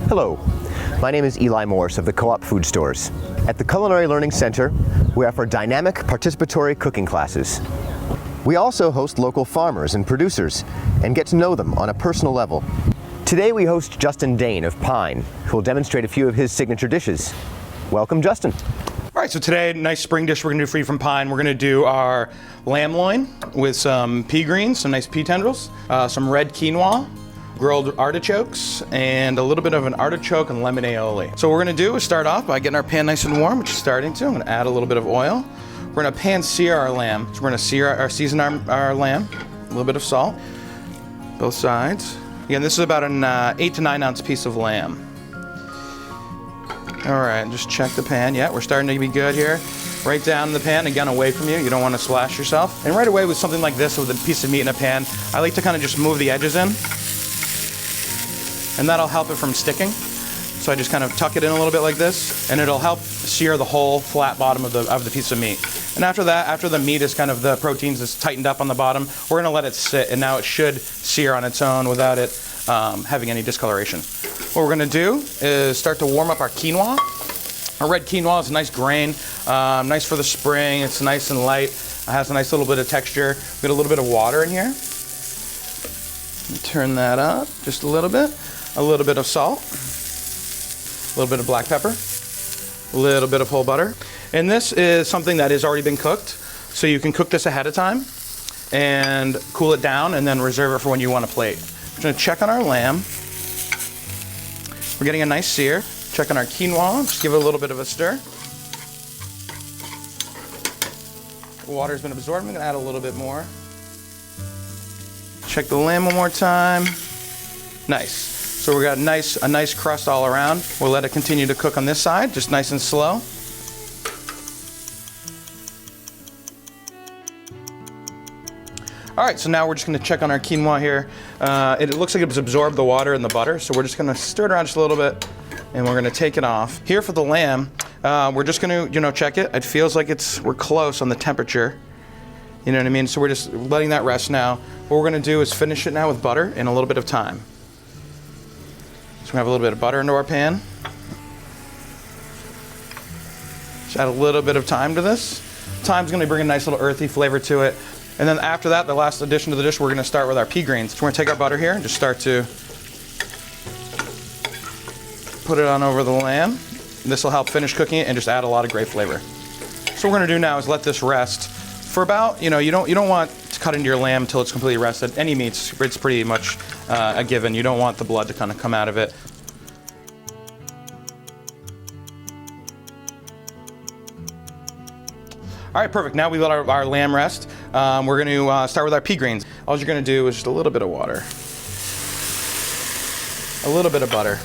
Hello, my name is Eli Morse of the Co-op Food Stores. At the Culinary Learning Center, we offer dynamic participatory cooking classes. We also host local farmers and producers and get to know them on a personal level. Today we host Justin Dain of Pine, who will demonstrate a few of his signature dishes. Welcome, Justin. All right, so today, nice spring dish we're gonna do for you from Pine. We're gonna do our lamb loin with some pea greens, some nice pea tendrils, some red quinoa, grilled artichokes, and a little bit of an artichoke and lemon aioli. So what we're gonna do is start off by getting our pan nice and warm, which is starting to. I'm gonna add a little bit of oil. We're gonna pan sear our lamb. So we're gonna season our lamb, a little bit of salt, both sides. Again, this is about an 8 to 9 ounce piece of lamb. All right, just check the pan. Yeah, we're starting to be good here. Right down in the pan, again, away from you. You don't want to splash yourself. And right away with something like this, with a piece of meat in a pan, I like to kind of just move the edges in. And that'll help it from sticking. So I just kind of tuck it in a little bit like this, and it'll help sear the whole flat bottom of the piece of meat. And after that, after the meat is kind of, the proteins is tightened up on the bottom, we're gonna let it sit, and now it should sear on its own without it having any discoloration. What we're gonna do is start to warm up our quinoa. Our red quinoa is a nice grain, nice for the spring. It's nice and light. It has a nice little bit of texture. We got a little bit of water in here. Turn that up just a little bit. A little bit of salt, a little bit of black pepper, a little bit of whole butter. And this is something that has already been cooked, so you can cook this ahead of time and cool it down and then reserve it for when you want to plate. We're going to check on our lamb. We're getting a nice sear. Check on our quinoa, just give it a little bit of a stir. The water's been absorbed. I'm going to add a little bit more. Check the lamb one more time. Nice. So we got a nice crust all around. We'll let it continue to cook on this side, just nice and slow. All right, so now we're just gonna check on our quinoa here. It looks like it's absorbed the water and the butter, so we're just gonna stir it around just a little bit, and we're gonna take it off. Here for the lamb, we're just gonna, check it. It feels like we're close on the temperature. You know what I mean? So we're just letting that rest now. What we're gonna do is finish it now with butter and a little bit of thyme. So we have a little bit of butter into our pan. Just add a little bit of thyme to this. Thyme's gonna bring a nice little earthy flavor to it. And then after that, the last addition to the dish, we're gonna start with our pea greens. So we're gonna take our butter here and just start to put it on over the lamb. This will help finish cooking it and just add a lot of great flavor. So what we're gonna do now is let this rest for about, you don't want to cut into your lamb until it's completely rested. Any meats, it's pretty much a given. You don't want the blood to kind of come out of it. All right, perfect. Now we let our lamb rest. We're going to start with our pea greens. All you're going to do is just a little bit of water, a little bit of butter,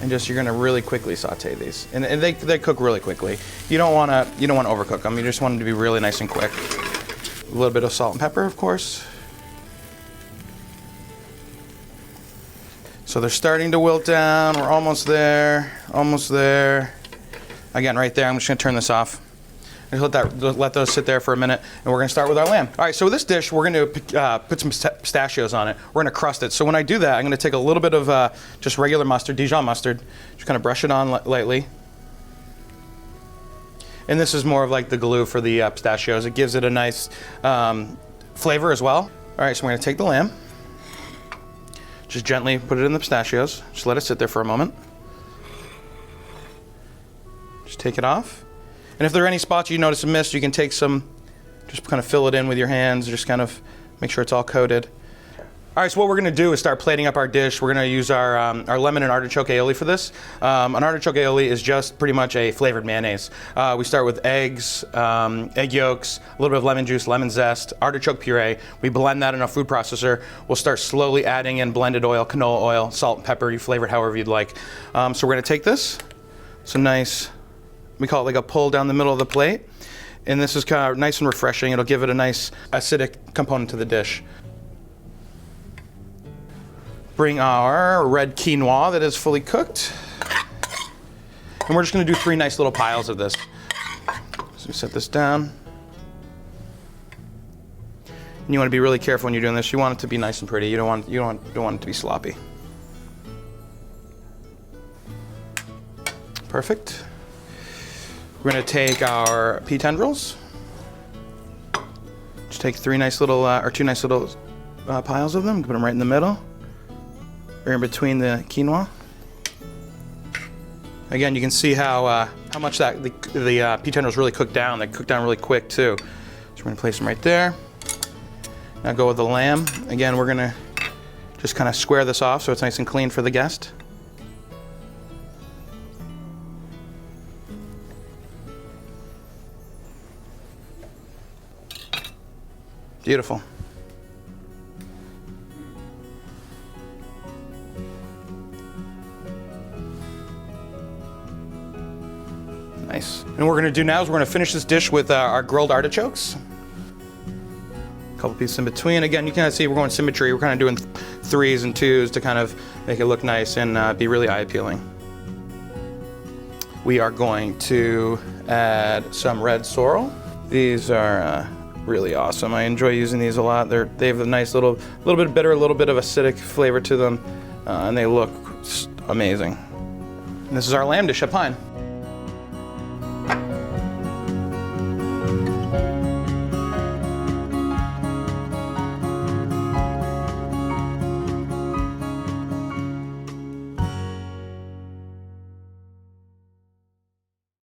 and you're going to really quickly saute these. And they cook really quickly. You don't want to overcook them. You just want them to be really nice and quick. A little bit of salt and pepper, of course. So they're starting to wilt down. We're almost there. Almost there. Again, right there. I'm just going to turn this off. Let those sit there for a minute, and we're going to start with our lamb. All right, so with this dish, we're going to put some pistachios on it. We're going to crust it. So when I do that, I'm going to take a little bit of just regular mustard, Dijon mustard, just kind of brush it on lightly. And this is more of like the glue for the pistachios. It gives it a nice flavor as well. All right, so we're going to take the lamb, just gently put it in the pistachios. Just let it sit there for a moment. Just take it off. And if there are any spots you notice a miss, you can take some, just kind of fill it in with your hands, just kind of make sure it's all coated. All right, so what we're gonna do is start plating up our dish. We're gonna use our lemon and artichoke aioli for this. An artichoke aioli is just pretty much a flavored mayonnaise. We start with eggs, egg yolks, a little bit of lemon juice, lemon zest, artichoke puree. We blend that in a food processor. We'll start slowly adding in blended oil, canola oil, salt and pepper. You flavor it however you'd like. So we're gonna take this. It's a nice, we call it like a pull down the middle of the plate. And this is kind of nice and refreshing. It'll give it a nice acidic component to the dish. Bring our red quinoa that is fully cooked. And we're just gonna do 3 nice little piles of this. So set this down. And you wanna be really careful when you're doing this. You want it to be nice and pretty. You don't want it to be sloppy. Perfect. We're gonna take our pea tendrils. Just take two nice little piles of them. Put them right in the middle, or in between the quinoa. Again, you can see how much that the pea tendrils really cook down. They cook down really quick too. So we're gonna place them right there. Now go with the lamb. Again, we're gonna just kind of square this off so it's nice and clean for the guest. Beautiful. Nice. And what we're gonna do now is we're gonna finish this dish with our grilled artichokes. A couple pieces in between. Again, you can kind of see we're going symmetry. We're kind of doing 3s and 2s to kind of make it look nice and be really eye appealing. We are going to add some red sorrel. These are really awesome. I enjoy using these a lot. They have a nice little bit of bitter, a little bit of acidic flavor to them, and they look amazing. And this is our lamb dish at Pine.